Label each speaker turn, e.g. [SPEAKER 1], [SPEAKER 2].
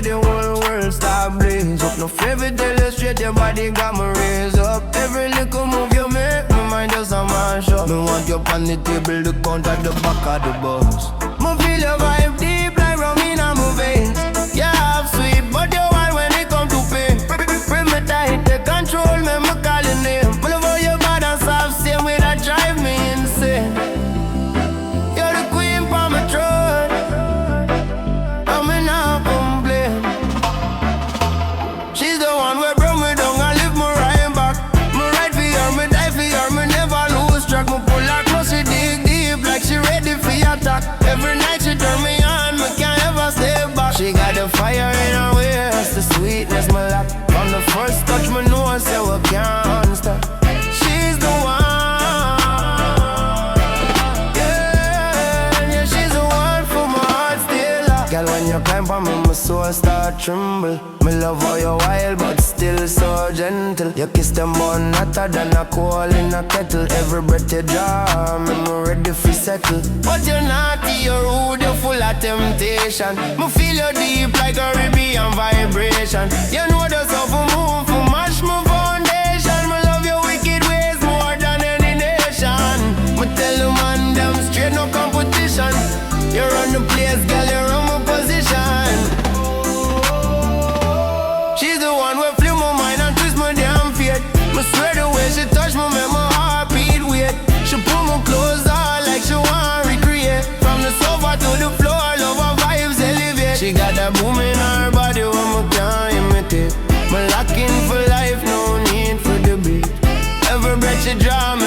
[SPEAKER 1] where the whole world start blaze up. No favorite illustrate your body got me raise up. Every little move you make, my mind just a mash up. Me want you on the table, the count at the back of the bus. Me feel your vibe deep like rum in my veins. You half sweet, but you wild when it come to pain. Bring me tight, take control, me call your name. Me love how you bad and soft, same way that drive me insane. You're the queen for my throne, and me not complain. She's the one where bring me down and lift me right back. Me ride for her, me die for her, me never lose track. Me pull her close, she dig deep like she ready for attack. Every night she turn me on, me can't ever stay back. She got the fire in her waist, the sweetness me lack. From the first touch me know I say we can't stop. She's the one, yeah, she's the one for my heart still. Girl, when you climb on me, my soul start tremble. Me love how you wild but still so gentle. You kiss them bun hotter than a coal in a kettle. Every breath you draw, me ready for settle. But you're naughty, you're rude, you're full of temptation. Me feel you deep like a Caribbean vibration. You know the stuff I move for mash my foundation. Me love your wicked ways more than any nation. Me tell you man, them straight no competition. You run the place, girl, you run my position. She's the one who flew my mind and twist my damn fate. Me swear the way she touch me make my heart beat wait. She pull my clothes on like she want recreate. From the sofa to the floor, love her vibes elevate. She got that boom in her body when me can't imitate. Me lock in for life, no need for debate. Every breath she draw